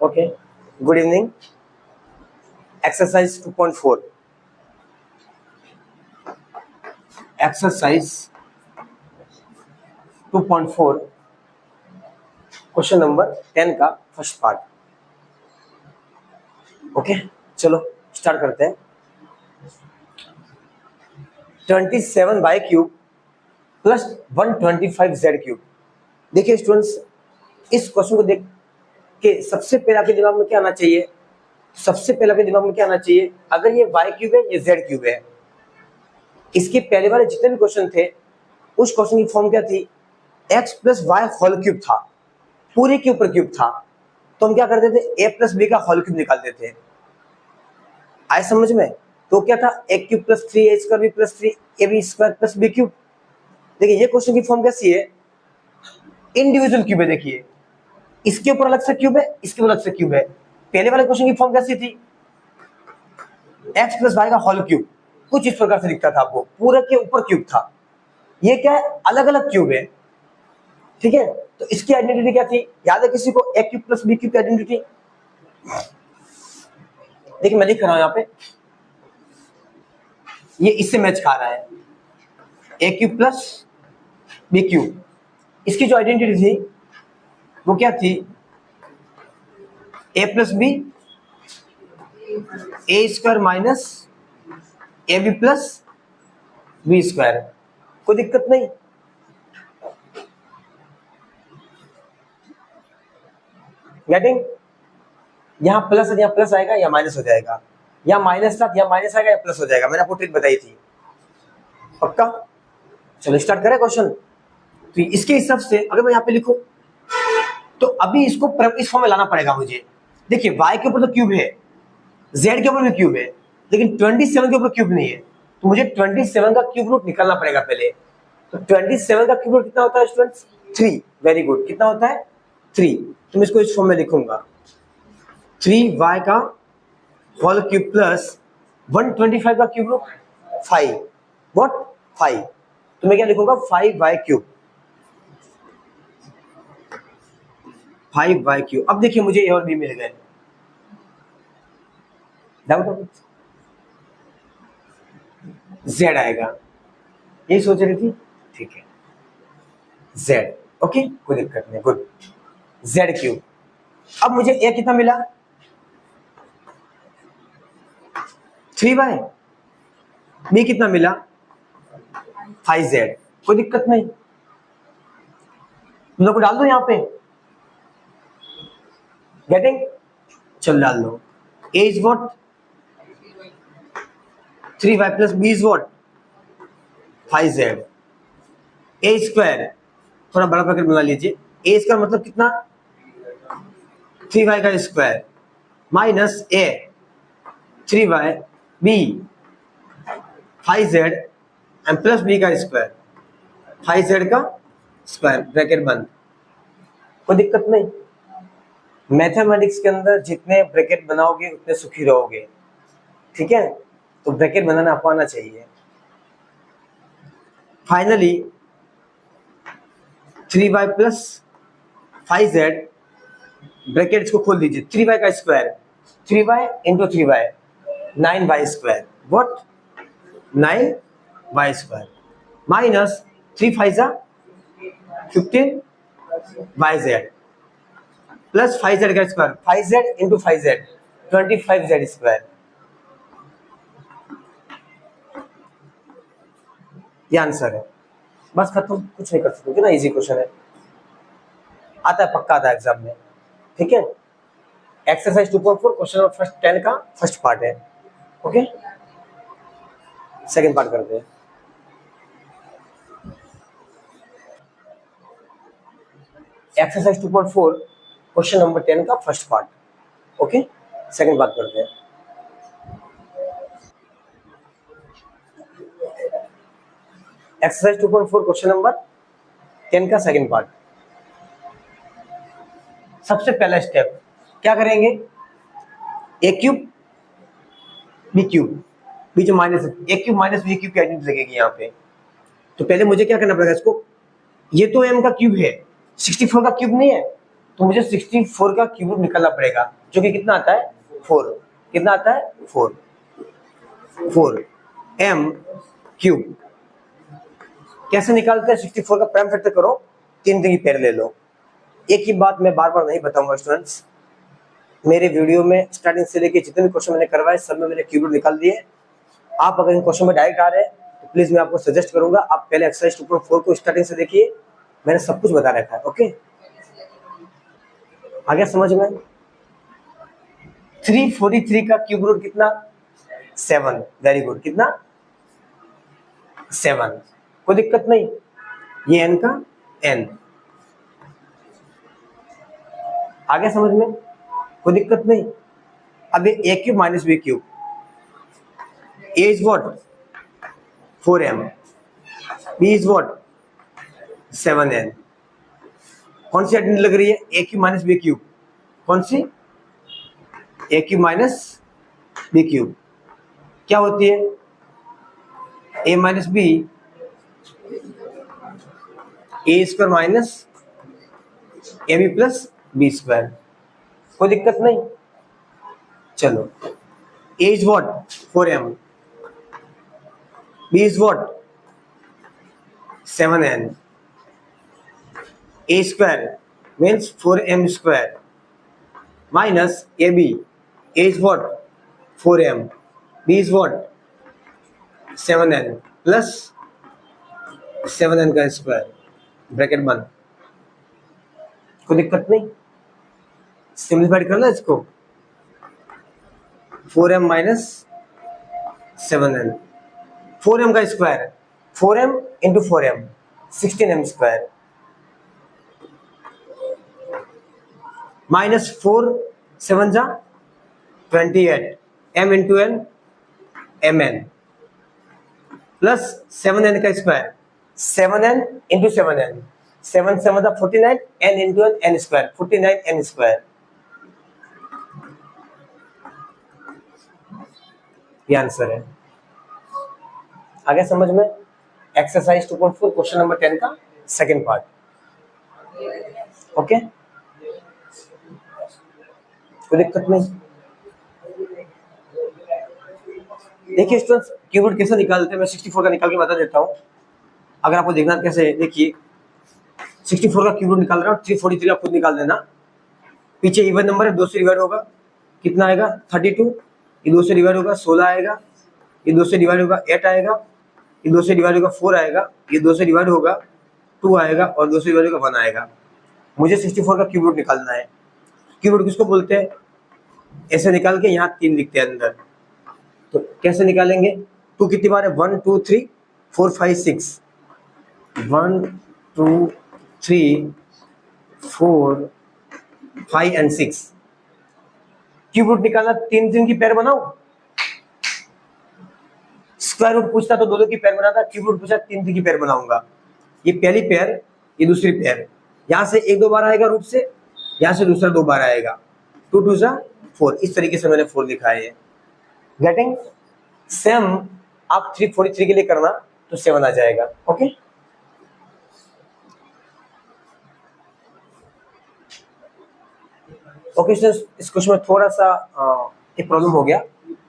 Okay. Good evening. Exercise 2.4. Exercise 2.4 question number 10 का first part. Okay, चलो start करते हैं. 27y cube plus 125z cube. देखिए students, इस क्वेश्चन को देख के सबसे पहले आपके दिमाग में क्या आना चाहिए? सबसे पहले आपके दिमाग में क्या आना चाहिए? अगर ये y क्यूब है, ये z क्यूब है, इसके पहले वाले जितने भी क्वेश्चन थे उस क्वेश्चन की फॉर्म क्या थी? x plus y whole cube था, पूरे के ऊपर क्यूब था. तो हम क्या करते थे? a प्लस बी का होल क्यूब निकालते थे. आए समझ में? तो क्या था? a cube plus 3a square b plus 3ab square plus b cube. देखिए ये क्वेश्चन की फॉर्म कैसी है? इंडिविजुअल क्यूब है. देखिए इसके ऊपर अलग से क्यूब है, इसके ऊपर अलग से क्यूब है. पहले वाले क्वेश्चन की फॉर्म कैसी थी? x प्लस वाई का होल क्यूब कुछ इस प्रकार से दिखता था आपको, पूरे के ऊपर क्यूब था. ये क्या है? अलग अलग क्यूब है. ठीक है, तो इसकी आइडेंटिटी क्या थी? याद है किसी को? a cube plus b cube की आइडेंटिटी. देखिए मैं लिख रहा हूं यहाँ पे, ये इससे मैच खा रहा है. a cube plus b cube, इसकी जो आइडेंटिटी थी वो क्या थी? a plus b a square minus A B plus B square. कोई दिक्कत नहीं. गेटिंग? यहाँ प्लस है, यहाँ प्लस आएगा या माइनस हो जाएगा, या माइनस था या माइनस आएगा या प्लस हो जाएगा. मैंने आपको ट्रिक बताई थी. पक्का? चलो स्टार्ट करें क्वेश्चन. तो इसके हिसाब से अगर मैं यहाँ पे लिखूं तो अभी इसको इस फॉर्म में लाना पड़ेगा मुझे. देखिए y के ऊपर तो क्यूब है, z के ऊपर भी क्यूब है, लेकिन 27 के ऊपर क्यूब नहीं है. तो मुझे 27 का क्यूब रूट निकालना पड़ेगा पहले. तो 27 का क्यूब रूट कितना होता है स्टूडेंट्स? 3. Very good. कितना होता है? 3. तो मैं इसको इस फॉर्म में लिखूंगा, 3y का होल क्यूब प्लस 125 का क्यूब रूट 5. व्हाट? 5. तो मैं क्या लिखूंगा? 5y cube. 5y cube. अब देखिए मुझे a और b मिल गए. डाउट? z आएगा, यही सोच रही थी. ठीक है, z. ओके, कोई दिक्कत नहीं. गुड. z cube. अब मुझे a कितना मिला? 3y. b कितना मिला? 5z. कोई दिक्कत नहीं. तुम लोग को डाल दो यहाँ पे. गेटिंग? चल डाल दो. a is what? 3y plus b is what? 5z. a square, थोड़ा बड़ा ब्रैकेट बना लीजिए. a स्क्वायर मतलब कितना? 3y का square minus a 3y b 5z and plus b का स्क्वायर 5z का स्क्वायर. ब्रैकेट बंद. कोई दिक्कत नहीं. मैथमेटिक्स के अंदर जितने ब्रैकेट बनाओगे उतने सुखी रहोगे. ठीक है, तो ब्रैकेट बनाना आपको आना चाहिए. Finally 3y plus 5z, bracket इसको खोल दीजिए. 3y का square 3y into 3y 9y square. What? 9y square minus 3 5 15yz plus 5z का square 5z into 5z 25z square. ये आंसर है. बस खत्म. कुछ नहीं कर सकते ना. इजी क्वेश्चन है, आता है, पक्का आता है एग्जाम में. ठीक है, एक्सरसाइज 2.4 क्वेश्चन नंबर फर्स्ट 10 का फर्स्ट पार्ट है. ओके, सेकंड पार्ट करते हैं. एक्सरसाइज 2.4 क्वेश्चन नंबर 10 का first part. Okay, second part करते हैं. एक्सरसाइज 2.4 क्वेश्चन नंबर 10 का सेकंड पार्ट. सबसे पहला स्टेप क्या करेंगे? a क्यूब b क्यूब, बीच में minus a cube minus b cube की आइडेंटिटी लगेगी यहाँ पे. तो पहले मुझे क्या करना पड़ेगा? इसको, ये तो m का क्यूब है, 64 का क्यूब नहीं है. तो मुझे 64 का क्यूब रूट निकालना पड़ेगा, जो कि कितना आता है 4। कितना आता है 4 m क्यूब। कैसे निकालते हैं 64 का प्राइम फैक्टर करो, 3 की पेयर ले लो। एक ही बात मैं बार बार नहीं बताऊंगा स्टूडेंट्स, मेरे वीडियो में स्टार्टिंग से लेके जितने भी क्वेश्चन मैंने करवाए सब में मैंने क्यूब रूट निकाल दिए। आप अगर इन क्वेश्चन में डायरेक्ट आ रहे हैं तो प्लीज मैं आपको सजेस्ट करूंगा आप पहले एक्सरसाइज 2.4 को स्टार्टिंग से देखिए, मैंने सब कुछ बता रखा है। ओके, आ गया समझ में? 343 का क्यूब रूट कितना 7। वेरी गुड, कितना 7। कोई दिक्कत नहीं, ये n का n। आ गया समझ में? कोई दिक्कत नहीं। अब ये a cube minus b cube, a is what 4m, b is what 7n। कौन सी आइडेंटिटी लग रही है a cube minus b cube? कौन सी? a cube minus b cube क्या होती है? a minus b a square minus A B plus B square. कोई दिक्कत नहीं। चलो, a is what 4m, b is what 7n, a square means 4m square minus A B, a is what 4m, b is what 7n plus 7n का square, bracket बंद। कोई दिक्कत नहीं, simplified कर लो इसको, 4m माइनस 7n, 4m का square 4m into 4m 16m square minus 4 7 जा 28 m into n mn plus 7n का स्क्वायर 7n इंटू 7n 7 7 जा 49 n into n square 49 n square. ये आंसर है। आगे समझ में? एक्सरसाइज 2.4 क्वेश्चन नंबर 10 का सेकंड पार्ट। ओके, कोई दिक्कत नहीं। देखिए स्टूडेंट्स, क्यूब रूट कैसे निकालते हैं मैं 64 का निकाल के बता देता हूँ। अगर आपको देखना कैसे, देखिए 64 का क्यूब रूट निकाल रहा हूँ, 343 का खुद निकाल देना। पीछे इवन नंबर है, 2 से डिवाइड होगा, कितना आएगा 32, ये 2 से डिवाइड होगा 16 आएगा, ये 2 से डिवाइड होगा 8 आएगा, ये 2 से डिवाइड होगा 4 आएगा, ये 2 से डिवाइड होगा 2 आएगा और 2 से डिवाइड होगा 1 आएगा। मुझे 64 का क्यूब रूट निकालना है। क्यूब रूट किसको बोलते हैं? ऐसे निकाल के यहाँ 3 लिखते हैं अंदर। तो कैसे निकालेंगे? 2 कितनी बार है? 1 2 3 4 5 6, 1 2 3 4 5 एंड 6। क्यूब रूट निकालना 3 3 की पेयर बनाओ। स्क्वायर रूट पूछता तो 2 की पेयर बनाता, क्यूब रूट पूछा 3 3 की पेयर बनाऊंगा। ये पहली पेयर, ये दूसरी पेयर, यहाँ से 1 2 बार आएगा रूट से, यहाँ से दूसरा 2 बार आएगा, 2 2 जा 4। इस तरीके से मैंने 4 लिखा है। गेटिंग? सेम आप 343 के लिए करना तो 7 आ जाएगा। ओके, ओके इस क्वेश्चन में थोड़ा सा एक प्रॉब्लम हो गया।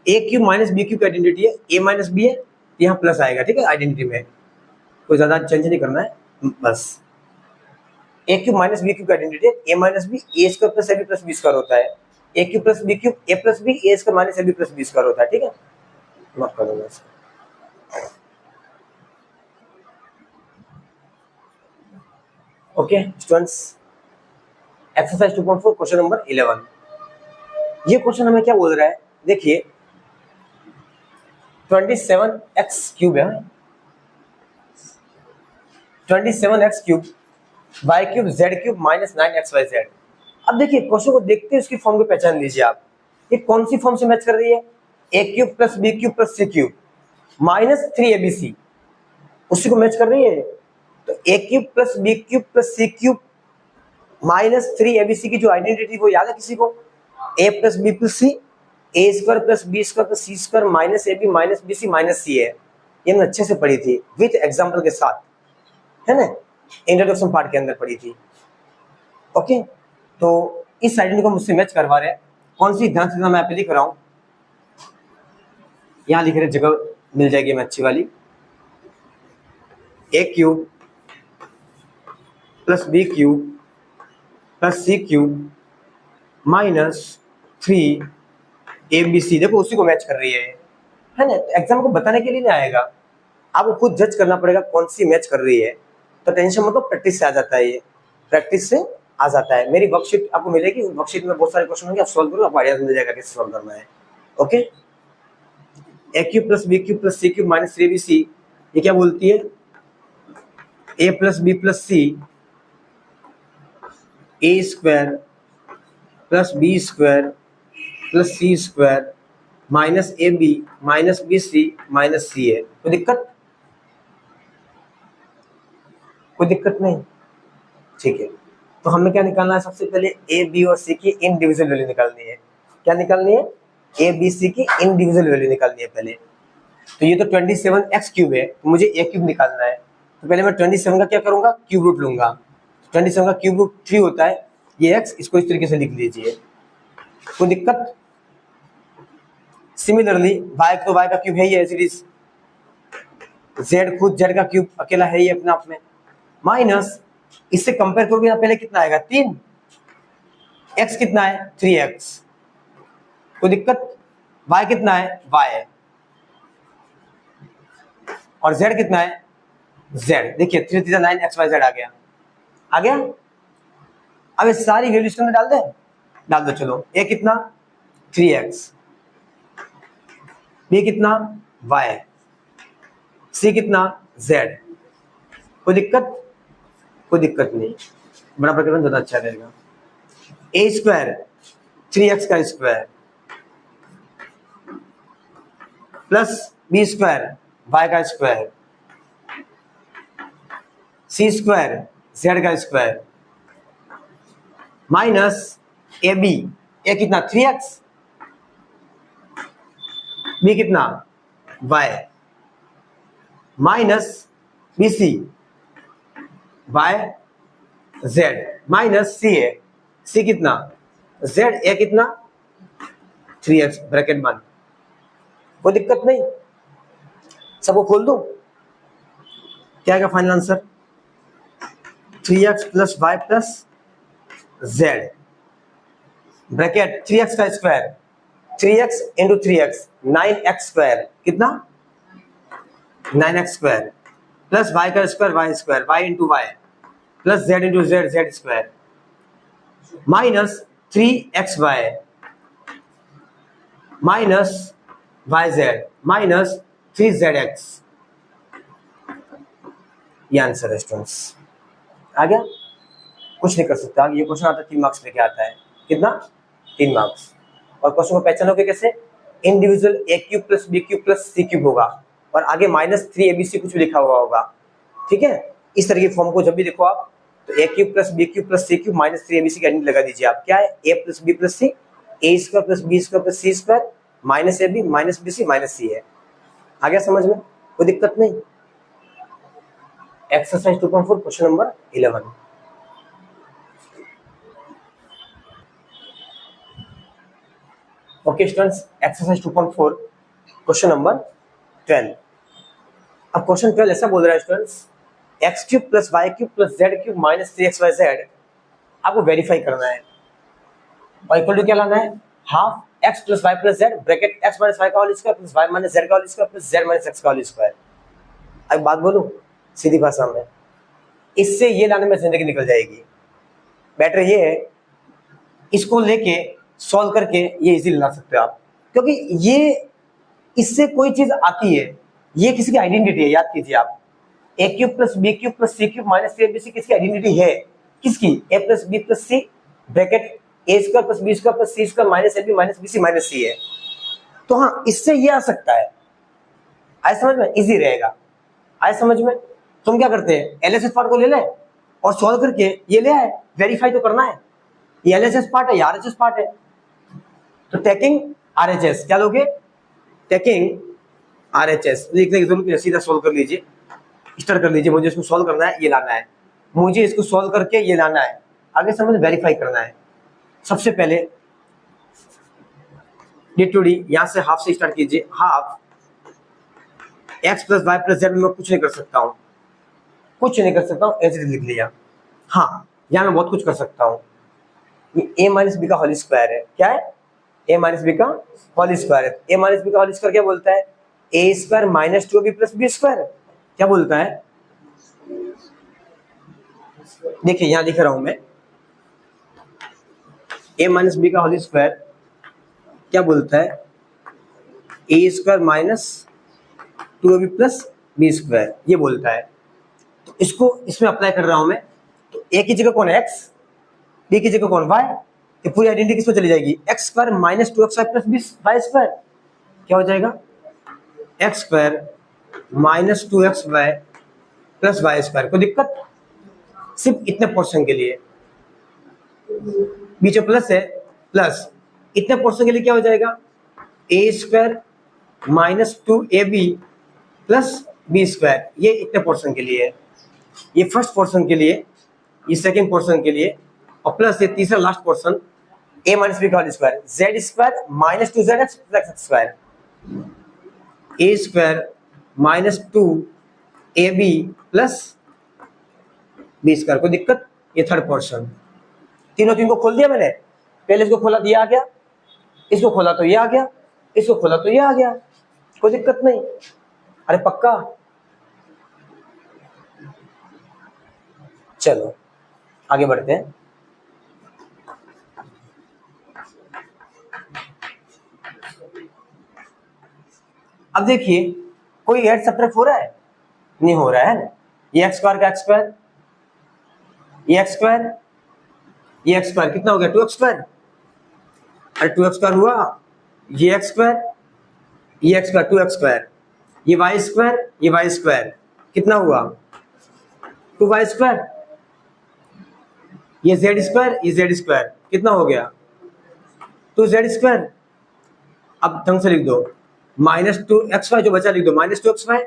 ए क्यूब माइनस बी क्यूब की आइडेंटिटी है, ए माइनस बी है, यहाँ प्लस आएगा। ठीक है, आइडेंटिटी में कोई ज्यादा चेंज नहीं करना है बस। A cube minus b cube की आइडेंटिटी है, a minus b a square plus a B plus B square होता है। A cube plus b cube a plus b a square minus A B plus B square होता है। ठीक है, माफ कर दूंगा इसको। Okay students, exercise 2.4 question number 11। ये क्वेश्चन हमें क्या बोल रहा है? देखिए 27x क्यूब है, 27x cube Y cube Z cube minus 9xyz। अब देखिए क्वेश्चन को देखते हैं उसकी फॉर्म को पहचान लीजिए आप। ये कौन सी फॉर्म से मैच कर रही है? A cube plus b cube plus c cube minus 3abc, उसी को मैच कर रही है। तो a cube plus b cube plus c cube minus 3abc की जो आइडेंटिटी वो याद है किसी को? a plus b plus c, a square plus B square plus c square minus A b minus b c minus c है। ये हमने अच्छे से पढ़ी थी विथ एग्जाम्पल के साथ, है ना, इंट्रोडक्शन पार्ट के अंदर पढ़ी थी। ओके, तो इस आइडेंटिटी को मुझसे मैच करवा रहे हैं। कौन सी, ध्यान से मैं यहाँ पे लिख रहा हूँ, यहाँ लिख रहे जगह मिल जाएगी मैं अच्छी वाली, a cube plus b cube plus c cube minus 3abc। देखो उसी को मैच कर रही है ना। एग्जाम को बताने के लिए नहीं आएगा, आपको खुद जज करना पड़ेगा कौन सी मैच कर रही है। तो टेंशन मतलब प्रैक्टिस से आ जाता है, ये प्रैक्टिस से आ जाता है। मेरी वर्कशीट आपको मिलेगी, वर्कशीट में बहुत सारे क्वेश्चन होंगे, आप सॉल्व करो, आपको आइडिया मिल जाएगा कैसे सॉल्व करना है। Okay, a cube plus b cube plus c cube minus 3abc, ये क्या बोलती है, a plus b plus c a square plus B square plus c square minus A b minus b c minus c है। कोई दिक्कत, कोई दिक्कत नहीं, ठीक है। तो हमें क्या निकालना है, सबसे पहले ए बी और सी की इंडिविजुअल वैल्यू निकालनी है। क्या निकालनी है, ए बी सी की इंडिविजुअल वैल्यू निकालनी है पहले। तो ये तो 27x क्यूब है, तो मुझे ए क्यूब निकालना है। तो पहले मैं 27 का क्या करूंगा, क्यूब रूट लूंगा। 27 का क्यूब रूट 3 होता है, ये x, इसको इस तरीके से लिख लीजिए, कोई दिक्कत। सिमिलरली y, तो y का क्यूब है ही एज इट इज, z खुद z का क्यूब अकेला है ही अपने आप में, माइनस इससे कंपेयर करोगे ना, पहले कितना आएगा 3, x कितना है 3x, कोई दिक्कत। y कितना है y, और z कितना है z। देखिए 3 3 9 x y z आ गया, आ गया। अब ये सारी वैल्यू इसके अंदर डाल दे, डाल दो। चलो a कितना 3x, b कितना y, c कितना z, कोई दिक्कत, कोई दिक्कत नहीं, बराबर करना ज्यादा अच्छा रहेगा। a स्क्वायर 3x का square plus b square y का स्क्वायर c स्क्वायर z का square minus A b, a कितना 3x, b कितना y, minus b c y z, minus c है, c कितना z, a कितना 3x, ब्रैकेट बंद, कोई दिक्कत नहीं। सबको खोल दो, क्या आएगा final answer, 3x plus Y plus z, bracket 3x का square, 3x into 3x 9x square, कितना 9x स्क्वायर, प्लस y का square y square, y into Y plus z into z z square, minus 3xy minus yz minus 3zx, ये answer है students. आ गया, कुछ नहीं कर सकता, ये क्वेश्चन आता है 3 मार्क्स लेके आता है, कितना 3 मार्क्स। और क्वेश्चन को पहचानोगे कैसे, individual a cube plus b cube plus c cube होगा और आगे माइनस 3abc कुछ लिखा हुआ होगा, ठीक है। इस तरह की फॉर्म को जब भी देखो आप, तो a cube plus b cube plus c cube minus 3abc की आइडेंटिटी लगा दीजिए आप। क्या है, a plus b plus c, a square plus B square plus c square minus A b minus b c minus c है। आ गया समझ में, कोई दिक्कत नहीं। Exercise 2.4 question number 11। Okay students, exercise 2.4 question number 12। अब क्वेश्चन 12 ऐसा बोल रहा है students, x cube plus Y cube plus Z cube minus 3xyz आपको वेरीफाई करना है, और इक्वल टू क्या लाना है, half x plus Y plus z, bracket x minus y का whole square plus y minus z का whole square plus z minus x का होल स्क्वायर। अब बात बोलूं सीधी भाषा में, इससे ये लाने में जिंदगी निकल जाएगी। बेटर ये है, इसको लेके सॉल्व करके ये इजीली ला सकते हो आप, क्योंकि ये इससे कोई चीज आती है, ये किसी की आइडेंटिटी है, याद कीजिए आप। A cube plus b cube plus c cube minus 3abc किसकी आइडेंटिटी है, किसकी, a plus b plus c, bracket a square plus B square plus c square minus A b minus b c minus c है। तो हाँ, इससे ये आ सकता है, आए समझ में, इजी रहेगा। आए समझ में, तुम क्या करते हैं, एलएचएस पार्ट को ले ले और सॉल्व करके ये ले आए, वेरीफाई तो करना है, ये एलएचएस पार्ट है, ये आरएचएस पार्ट है, तो टेकिंग आरएचएस क्या लोगे, टेकिंग आरएचएस लिखने की जरूरत नहीं, सीधा सॉल्व कर लीजिए, स्टार्ट कर लीजिए। मुझे इसको सॉल्व करना है, ये लाना है, मुझे इसको सॉल्व करके ये लाना है, आगे समझ वेरीफाई करना है। सबसे पहले डी टू डी यहां से हाफ से स्टार्ट कीजिए। Half x plus Y plus Z में मैं कुछ नहीं कर सकता हूँ, कुछ नहीं कर सकता हूँ, एज इट इज लिख लिया। हाँ यहाँ मैं बहुत कुछ कर सकता हूँ। ये ए माइनस बी का होल स्क्वायर है, क्या है? ए माइनस बी का होल स्क्वायर है। ए माइनस बी का होल स्क्वायर क्या बोलता है? A square minus 2ab plus B square. क्या बोलता है? देखिए यहां लिख रहा हूं मैं, ए माइनस बी का होल स्क्वायर क्या बोलता है? A square minus 2ab plus B square, ये बोलता है। तो इसको इसमें अप्लाई कर रहा हूं मैं। तो ए की जगह कौन है? एक्स, बी की जगह कौन? वाई। ये पूरी आइडेंटिटी किस पे चली जाएगी? X square minus 2xy plus B Y square. क्या हो जाएगा? X square minus 2xy plus Y square. कोई दिक्कत? सिर्फ इतने पोर्शन के लिए, बीच में प्लस है, प्लस इतने पोर्शन के लिए क्या हो जाएगा? A square minus 2ab plus B square. ये इतने पोर्शन के लिए है, ये फर्स्ट पोर्शन के लिए, ये सेकेंड पोर्शन के लिए, और प्लस ये तीसरा last portion a minus b का whole square. Z square minus 2zx plus x square. A square minus 2ab plus B square. कोई दिक्कत? ये थर्ड पोर्शन। तीनों तीन को खोल दिया मैंने, पहले इसको खोला तो ये आ गया, इसको खोला तो ये आ गया, इसको खोला तो ये आ गया। कोई दिक्कत नहीं। अरे पक्का? चलो आगे बढ़ते हैं। अब देखिए कोई ऐड सब्ट्रैक्ट हो रहा है? नहीं हो रहा है ना। ये एक्स स्क्वायर का एक्स स्क्वायर, ये एक्स स्क्वायर, ये एक्स स्क्वायर कितना हो गया? 2x square. अरे 2x स्क्वायर हुआ, ये एक्स स्क्वायर, ये एक्स स्क्वायर 2x स्क्वायर, ये वाई स्क्वायर, ये वाई स्क्वायर कितना हुआ? 2y स्क्वायर, ये जेड स्क्वायर, ये जेड स्क्वायर कितना हो गया? 2z square. अब ढंग से लिख दो, माइनस 2xy जो बचा लिख दो, minus 2xy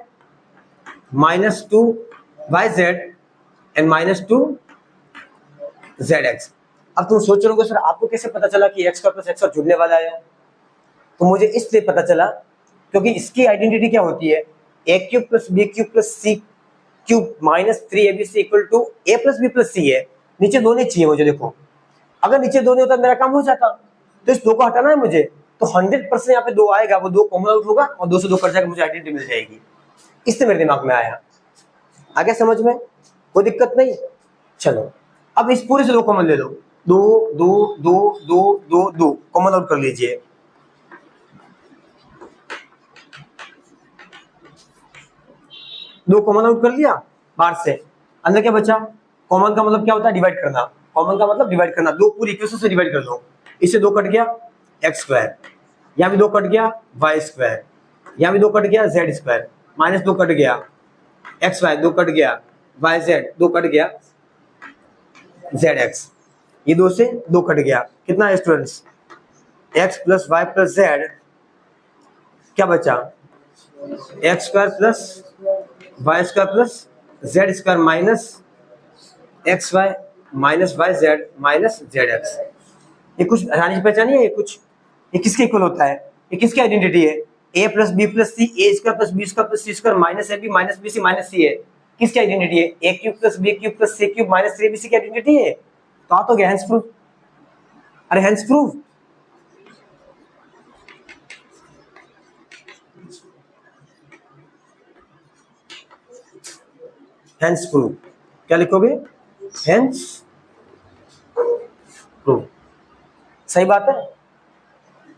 minus 2yz and minus 2zx। अब तुम सोच रहे हो सर आपको कैसे पता चला कि एक्स प्लस एक्स जुड़ने वाला है? तो मुझे इसलिए पता चला क्योंकि इसकी आइडेंटिटी क्या होती है? A cube plus b cube plus c cube minus 3abc equal to a plus b plus c है। नीचे दो नहीं चाहिए मुझे। देखो अगर नीचे दो नहीं होता मेरा काम हो जाता, तो इस दो को हटाना है मुझे, तो 100% यहाँ पे दो आएगा, वो दो कॉमन आउट होगा और दो से दो कट जाएगा, मुझे आइडेंटिटी मिल जाएगी। इससे मेरे दिमाग में आया। आगे समझ में? कोई दिक्कत नहीं। चलो अब इस पूरे से दो कॉमन ले लो, दो दो दो दो दो दो कॉमन आउट कर लीजिए। दो कॉमन आउट कर लिया बाहर से, अंदर क्या बचा? कॉमन का मतलब क्या होता है? डिवाइड करना। कॉमन का मतलब डिवाइड करना। दो पूरी इक्वेशन से डिवाइड कर दो। इससे दो कट गया एक्स स्क्वायर, यहाँ भी दो कट गया वाई स्क्वायर, यहाँ भी दो कट गया जेड स्क्वायर, माइनस दो कट गया एक्स वाई, दो कट गया वाई जेड, दो कट गया जेड एक्स, ये दो से दो कट गया। कितना है students? X plus Y plus Z, क्या बचा? X square plus Y square plus Z square minus X Y minus Y Z minus Z X. ये कुछ हटाने की पहचानी है? ये कुछ, ये किसके इक्वल होता है? ये किसकी आइडेंटिटी है? A plus b plus c, a square plus B square plus c square minus A b minus b c minus c है। किसकी आइडेंटिटी है? A cube plus b cube plus c cube minus 3bc की identity है। तो आ तो गया hence proof. अरे हैंस प्रूफ, हैंस प्रूफ। क्या लिखोगे? Hence proof. सही बात है।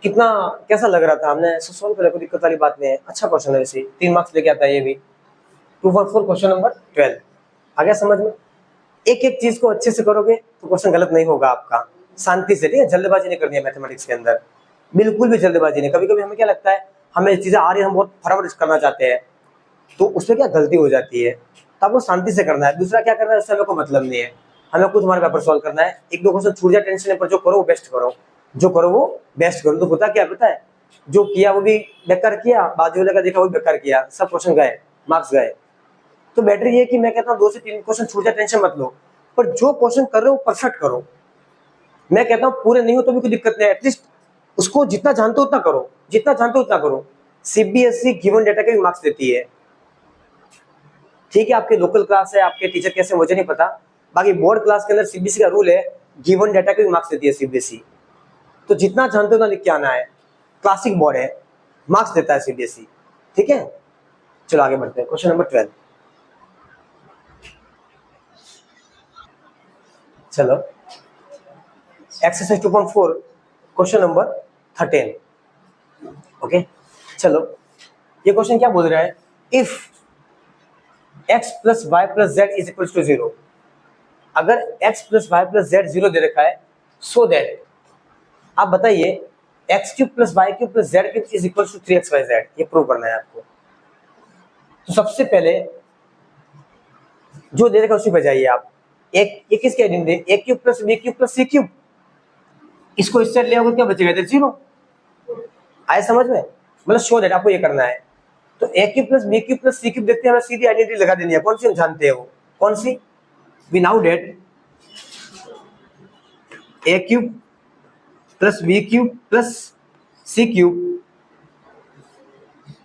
कितना कैसा लग रहा था? हमने सॉल्व कर, कोई दिक्कत वाली बात नहीं है। अच्छा क्वेश्चन है, वैसे 3 मार्क्स लेके आता है ये भी। 214 क्वेश्चन नंबर 12 आ गया समझ में? एक एक चीज को अच्छे से करोगे तो क्वेश्चन गलत नहीं होगा आपका। शांति से, ठीक है? जल्दबाजी नहीं करनी है मैथमेटिक्स के अंदर, बिल्कुल भी जल्दबाजी नहीं। कभी कभी हमें क्या लगता है, हमें चीजें आ रही है, हम बहुत फटाफट करना चाहते हैं, तो उसमें क्या गलती हो जाती है। तो आपको शांति से करना है। दूसरा क्या करना है, उससे हमें कोई मतलब नहीं है। हमें कुछ हमारा पेपर सॉल्व करना है। एक दो क्वेश्चन छूट जाए टेंशन है, पर जो करो वो बेस्ट करो, जो करो वो बेस्ट करो। तो होता क्या पता है, जो किया वो भी बेकार किया, बाजू वाले का देखा वो भी बेकार किया, सब क्वेश्चन गए, मार्क्स गए। तो बेटर ये है कि मैं कहता हूँ 2 से 3 क्वेश्चन छूट जाए टेंशन मत लो, पर जो क्वेश्चन कर रहे हो परफेक्ट करो। मैं कहता हूँ पूरे नहीं हो तो भी कोई दिक्कत नहीं, एटलीस्ट उसको जितना जानते हो उतना करो, जितना जानते हो उतना करो। सीबीएसई गिवन डेटा के भी मार्क्स देती है, ठीक है। आपके लोकल क्लास है, आपके टीचर कैसे मुझे नहीं पता, बाकी बोर्ड क्लास के अंदर सीबीएसई का रूल है, गिवन डेटा के भी मार्क्स देती है सीबीएसई। तो जितना जानते हो उतना लिख के आना है, क्लासिक बोर्ड है, मार्क्स देता है सीबीएसई, ठीक है। चलो आगे बढ़ते हैं, क्वेश्चन नंबर 12। चलो एक्सरसाइज 2.4 क्वेश्चन नंबर 13। ओके, चलो ये क्वेश्चन क्या बोल रहा है, if x plus Y plus Z is equal to 0, अगर x plus Y plus Z 0 दे रखा है, सो दैट आप बताइए X cube plus Y cube plus Z cube is equal to 3xyz, ये प्रूव करना है आपको। तो सबसे पहले जो दे रखा है उसी पे जाइए आप। एक किसके identity, a cube plus b cube plus c cube, इसको इस साइड ले आओगे क्या बचेगा, इधर 0। आए समझ में, मतलब शो दैट आपको ये करना है। तो a cube plus b cube plus c cube देखते हैं, हमें सीधी आइडेंटिटी लगा देनी है, कौन सी हम जानते हैं वो, कौन सी, we know that a cube plus b cube plus c cube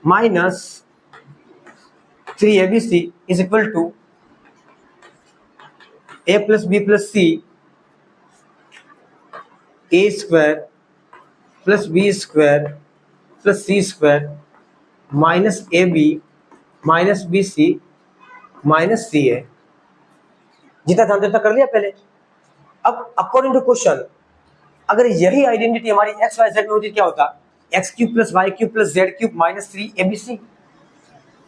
minus 3abc is equal to a plus b plus c a square plus b square plus c square minus ab minus bc minus c है। जितना जानते उतना कर लिया पहले। अब according to question, अगर यही आइडेंटिटी हमारी एक्स वाई जेड में होती क्या होता, X cube plus Y cube plus Z cube minus 3abc।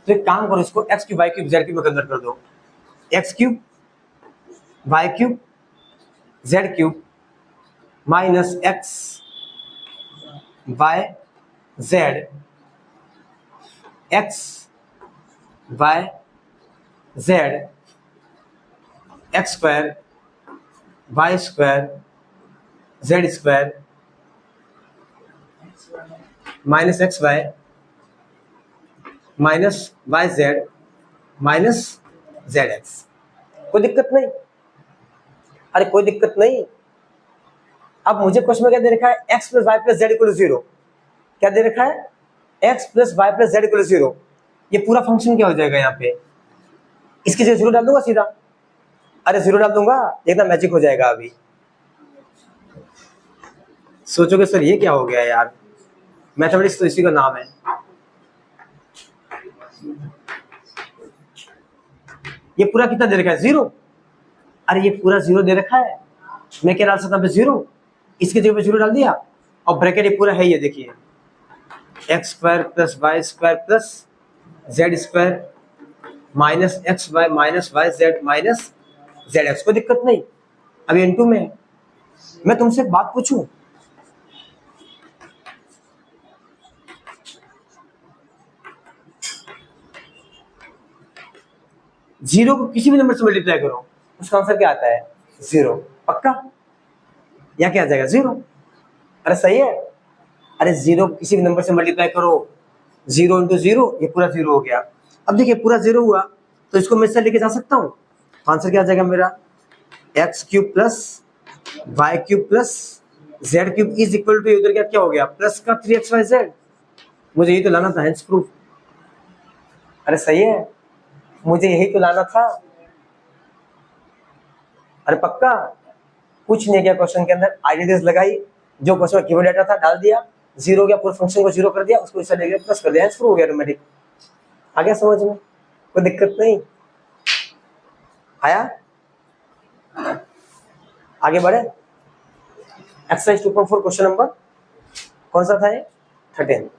तो एक काम करो, इसको X cube Y cube Z cube में कन्वर्ट कर दो, X cube Y cube Z cube minus X Y Z X Y Z X square Y square Z square minus X Y minus Y Z minus Z X. कोई दिक्कत नहीं, अरे कोई दिक्कत नहीं। अब मुझे क्वेश्चन में क्या दे रखा है, x plus Y plus Z equal 0। क्या दे रखा है, x plus Y plus Z equal 0। ये पूरा फंक्शन क्या हो जाएगा यहाँ पे, इसकी जगह 0 डाल दूंगा सीधा, अरे 0 डाल दूंगा, देखना मैजिक हो जाएगा। अभी सोचोगे सर ये क्या हो गया यार, मैथमेटिक्स तो इसी का नाम है। ये पूरा कितना दे रखा है, 0। अरे ये पूरा 0 दे रखा है, मैं क्या डाल सकता हूँ 0, इसकी जगह पे 0 डाल दिया, और ब्रैकेट ये पूरा है, ये देखिए X square plus Y square plus Z square minus X Y minus Y Z minus Z X. कोई दिक्कत नहीं। अभी इनटू में है। मैं तुमसे एक बात पूछूं, जीरो को किसी भी नंबर से मल्टीप्लाई करो, उसका आंसर क्या आता है, 0। पक्का, या क्या आ जाएगा 0। अरे सही है, अरे 0 किसी भी नंबर से मल्टीप्लाई करो, 0 इंटू 0, ये पूरा 0 हो गया। अब देखिए पूरा 0 हुआ, तो इसको मैं इससे लेके जा सकता हूँ, आंसर क्या आ जाएगा मेरा, X cube plus Y cube plus Z cube is equal to, उधर क्या हो गया, प्लस का 3xyz। मुझे यही तो लाना था, हेंस प्रूफ। अरे सही है, मुझे यही तो लाना था। अरे पक्का, कुछ नहीं किया क्वेश्चन के अंदर, आइडेंटिटीज लगाई, जो क्वेश्चन में गिवन डाटा था डाल दिया, 0 हो गया, पूरे फंक्शन को 0 कर दिया, उसको इससे लेके प्लस कर दिया, हेंस प्रूफ हो गया ऑटोमेटिक। आ गया समझ में, कोई दिक्कत नहीं। आया, आगे बढ़े। एक्सरसाइज 2.4 क्वेश्चन नंबर कौन सा था ये, 13।